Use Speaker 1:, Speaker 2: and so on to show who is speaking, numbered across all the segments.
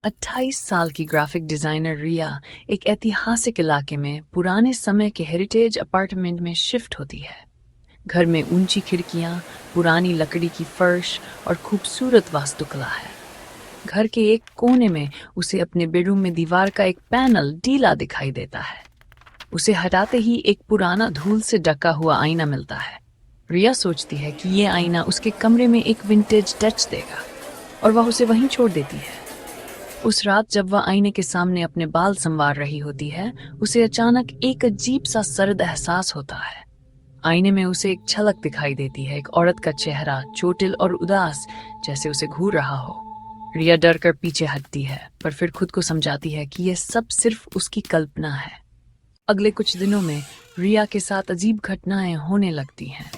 Speaker 1: 28 साल की graphic designer रिया एक ऐतिहासिक इलाके में पुराने समय के हेरिटेज अपार्टमेंट में शिफ्ट होती है। घर में ऊंची खिड़कियां, पुरानी लकड़ी की फर्श और खूबसूरत वास्तुकला है। घर के एक कोने में उसे अपने बेडरूम में दीवार का एक पैनल ढीला दिखाई देता है। उसे हटाते ही एक पुराना धूल से ढका हुआ आईना मिलता है। रिया सोचती है कि ये आईना उसके कमरे में एक विंटेज टच देगा और वह उसे वहीं छोड़ देती है। उस रात जब वह आईने के सामने अपने बाल संवार रही होती है, उसे अचानक एक अजीब सा सर्द एहसास होता है। आईने में उसे एक झलक दिखाई देती है, एक औरत का चेहरा चोटिल और उदास, जैसे उसे घूर रहा हो। रिया डर कर पीछे हटती है, पर फिर खुद को समझाती है कि यह सब सिर्फ उसकी कल्पना है। अगले कुछ दिनों में रिया के साथ अजीब घटनाएं होने लगती हैं।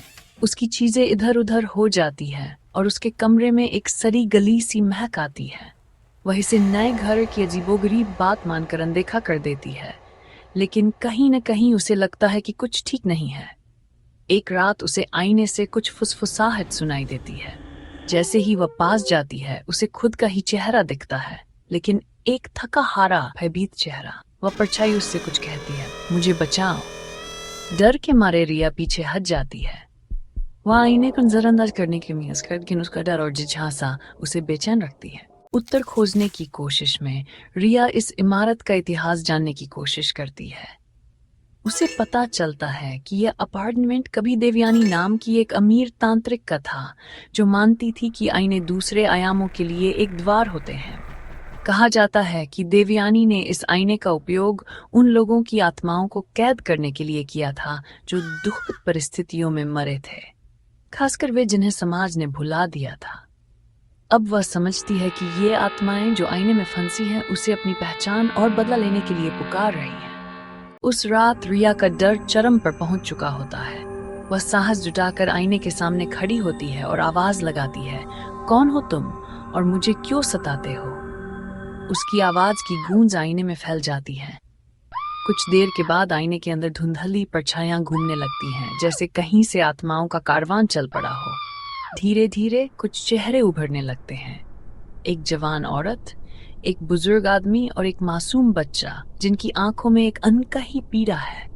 Speaker 1: उसकी चीजें इधर उधर हो जाती हैं और उसके कमरे में एक सड़ी गली सी महक आती है। वह इसे नए घर की अजीबोगरीब बात मानकर अनदेखा कर देती है, लेकिन कहीं न कहीं उसे लगता है कि कुछ ठीक नहीं है। एक रात उसे आईने से कुछ फुसफुसाहट सुनाई देती है। जैसे ही वह पास जाती है, उसे खुद का ही चेहरा दिखता है, लेकिन एक थका हारा भयभीत चेहरा। वह परछाई उससे कुछ कहती है, मुझे बचाओ। डर के मारे रिया पीछे हट जाती है। वह आईने को नजरअंदाज करने की उम्मीद करती, लेकिन उसका डर और जिज्ञासा उसे बेचैन रखती है। उत्तर खोजने की कोशिश में रिया इस इमारत का इतिहास जानने की कोशिश करती है। उसे पता चलता है कि यह अपार्टमेंट कभी देवयानी नाम की एक अमीर तांत्रिक का था, जो मानती थी कि आईने दूसरे आयामों के लिए एक द्वार होते हैं। कहा जाता है कि देवयानी ने इस आईने का उपयोग उन लोगों की आत्माओं को कैद करने के लिए किया था जो दुखद परिस्थितियों में मरे थे, खासकर वे जिन्हें समाज ने भुला दिया था। अब वह समझती है कि ये आत्माएं जो आईने में फंसी हैं, उसे अपनी पहचान और बदला लेने के लिए पुकार रही हैं। उस रात रिया का डर चरम पर पहुंच चुका होता है। वह साहस जुटाकर आईने के सामने खड़ी होती है और आवाज लगाती है, कौन हो तुम और मुझे क्यों सताते हो? उसकी आवाज की गूंज आईने में फैल जाती है। कुछ देर के बाद आईने के अंदर धुंधली परछाइयां घूमने लगती हैं, जैसे कहीं से आत्माओं का कारवां चल पड़ा हो। धीरे धीरे कुछ चेहरे उभरने लगते हैं। एक जवान औरत, एक बुजुर्ग आदमी और एक मासूम बच्चा, जिनकी आंखों में एक अनकही पीड़ा है।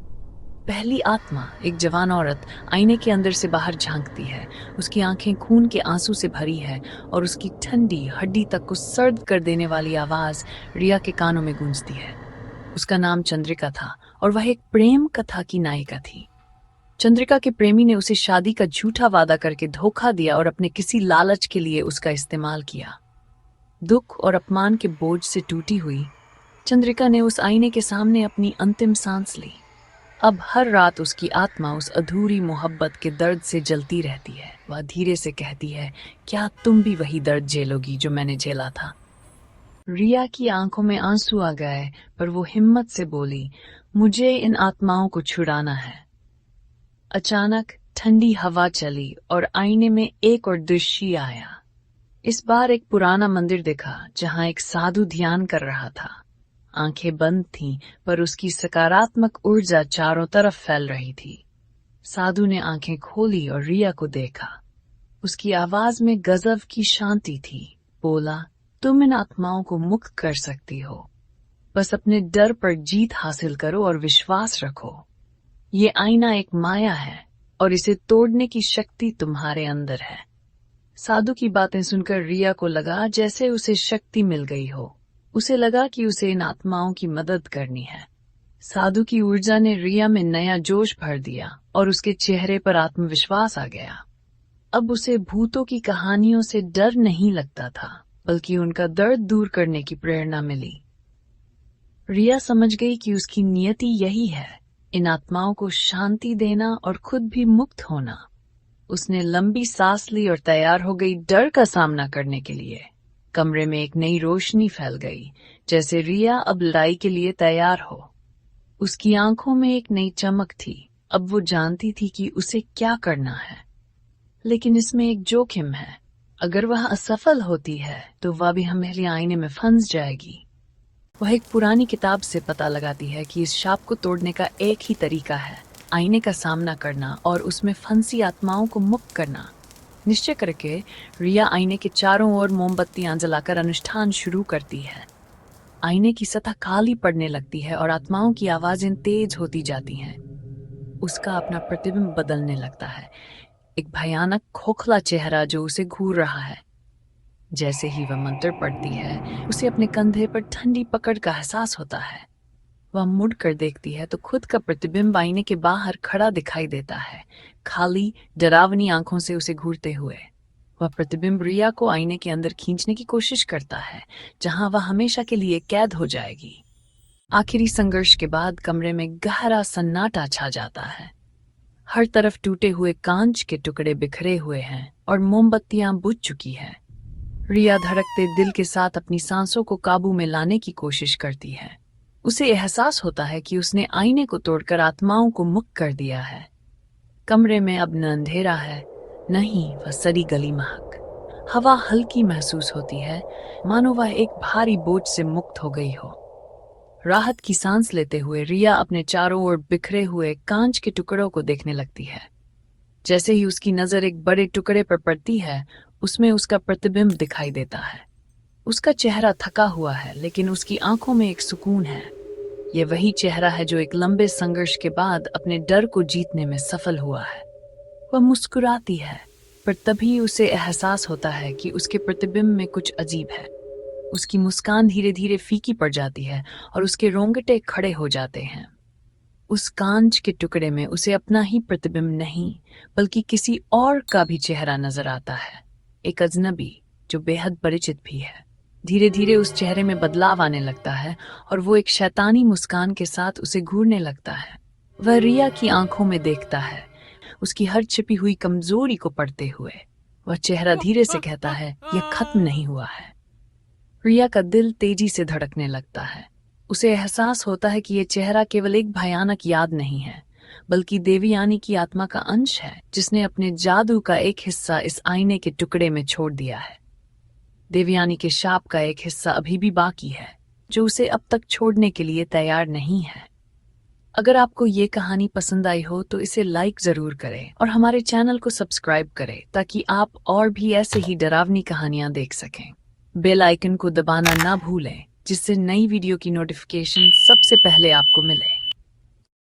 Speaker 1: पहली आत्मा, एक जवान औरत, आईने के अंदर से बाहर झांकती है। उसकी आंखें खून के आंसू से भरी है और उसकी ठंडी हड्डी तक को सर्द कर देने वाली आवाज रिया के कानों में गूंजती है। उसका नाम चंद्रिका था और वह एक प्रेम कथा की नायिका थी। चंद्रिका के प्रेमी ने उसे शादी का झूठा वादा करके धोखा दिया और अपने किसी लालच के लिए उसका इस्तेमाल किया। दुख और अपमान के बोझ से टूटी हुई चंद्रिका ने उस आईने के सामने अपनी अंतिम सांस ली। अब हर रात उसकी आत्मा उस अधूरी मोहब्बत के दर्द से जलती रहती है। वह धीरे से कहती है, क्या तुम भी वही दर्द झेलोगी जो मैंने झेला था? रिया की आंखों में आंसू आ गए, पर वो हिम्मत से बोली, मुझे इन आत्माओं को छुड़ाना है। अचानक ठंडी हवा चली और आईने में एक और दृश्य आया। इस बार एक पुराना मंदिर दिखा, जहां एक साधु ध्यान कर रहा था। आंखें बंद थीं, पर उसकी सकारात्मक ऊर्जा चारों तरफ फैल रही थी। साधु ने आंखें खोली और रिया को देखा। उसकी आवाज में गजब की शांति थी। बोला, तुम इन आत्माओं को मुक्त कर सकती हो। बस अपने डर पर जीत हासिल करो और विश्वास रखो। ये आईना एक माया है और इसे तोड़ने की शक्ति तुम्हारे अंदर है। साधु की बातें सुनकर रिया को लगा जैसे उसे शक्ति मिल गई हो। उसे लगा कि उसे इन आत्माओं की मदद करनी है। साधु की ऊर्जा ने रिया में नया जोश भर दिया और उसके चेहरे पर आत्मविश्वास आ गया। अब उसे भूतों की कहानियों से डर नहीं लगता था, बल्कि उनका दर्द दूर करने की प्रेरणा मिली। रिया समझ गई कि उसकी नियति यही है, इन आत्माओं को शांति देना और खुद भी मुक्त होना। उसने लंबी सांस ली और तैयार हो गई डर का सामना करने के लिए। कमरे में एक नई रोशनी फैल गई, जैसे रिया अब लड़ाई के लिए तैयार हो। उसकी आंखों में एक नई चमक थी। अब वो जानती थी कि उसे क्या करना है, लेकिन इसमें एक जोखिम है। अगर वह असफल होती है तो वह भी हमेशा आईने में फंस जाएगी। वह एक पुरानी किताब से पता लगाती है कि इस शाप को तोड़ने का एक ही तरीका है, आईने का सामना करना और उसमें फंसी आत्माओं को मुक्त करना। निश्चय करके रिया आईने के चारों ओर मोमबत्तियां जलाकर अनुष्ठान शुरू करती है। आईने की सतह काली पड़ने लगती है और आत्माओं की आवाजें तेज होती जाती हैं। उसका अपना प्रतिबिंब बदलने लगता है, एक भयानक खोखला चेहरा जो उसे घूर रहा है। जैसे ही वह मंत्र पढ़ती है, उसे अपने कंधे पर ठंडी पकड़ का एहसास होता है। वह मुड़ कर देखती है तो खुद का प्रतिबिंब आईने के बाहर खड़ा दिखाई देता है, खाली डरावनी आंखों से उसे घूरते हुए। वह प्रतिबिंब रिया को आईने के अंदर खींचने की कोशिश करता है, जहां वह हमेशा के लिए कैद हो जाएगी। आखिरी संघर्ष के बाद कमरे में गहरा सन्नाटा छा जाता है। हर तरफ टूटे हुए कांच के टुकड़े बिखरे हुए हैं और मोमबत्तियां बुझ चुकी हैं। रिया धड़कते दिल के साथ अपनी सांसों को काबू में लाने की कोशिश करती है। उसे एहसास होता है कि उसने आईने को तोड़कर आत्माओं को मुक्त कर दिया है। कमरे में अब न अंधेरा है, न ही वह सड़ी गली महक। हवा हल्की महसूस होती है, मानो वह एक भारी बोझ से मुक्त हो गई हो। राहत की सांस लेते हुए रिया अपने चारों ओर बिखरे हुए कांच के टुकड़ों को देखने लगती है। जैसे ही उसकी नजर एक बड़े टुकड़े पर पड़ती है, उसमें उसका प्रतिबिंब दिखाई देता है। उसका चेहरा थका हुआ है, लेकिन उसकी आंखों में एक सुकून है। यह वही चेहरा है जो एक लंबे संघर्ष के बाद अपने डर को जीतने में सफल हुआ है। वह मुस्कुराती है, पर तभी उसे एहसास होता है कि उसके प्रतिबिंब में कुछ अजीब है। उसकी मुस्कान धीरे धीरे फीकी पड़ जाती है और उसके रोंगटे खड़े हो जाते हैं। उस कांच के टुकड़े में उसे अपना ही प्रतिबिंब नहीं, बल्कि किसी और का भी चेहरा नजर आता है, एक अजनबी जो बेहद परिचित भी है। धीरे धीरे उस चेहरे में बदलाव आने लगता है और वो एक शैतानी मुस्कान के साथ उसे घूरने लगता है। वह रिया की आंखों में देखता है, उसकी हर छिपी हुई कमजोरी को पढ़ते हुए। वह चेहरा धीरे से कहता है, यह खत्म नहीं हुआ है। रिया का दिल तेजी से धड़कने लगता है। उसे एहसास होता है कि यह चेहरा केवल एक भयानक याद नहीं है, बल्कि देवयानी की आत्मा का अंश है, जिसने अपने जादू का एक हिस्सा इस आईने के टुकड़े में छोड़ दिया है। देवयानी के शाप का एक हिस्सा अभी भी बाकी है, जो उसे अब तक छोड़ने के लिए तैयार नहीं है। अगर आपको ये कहानी पसंद आई हो तो इसे लाइक जरूर करें और हमारे चैनल को सब्सक्राइब करें, ताकि आप और भी ऐसे ही डरावनी कहानियां देख सकें। बेल आइकन को दबाना ना भूलें, जिससे नई वीडियो की नोटिफिकेशन सबसे पहले आपको मिले।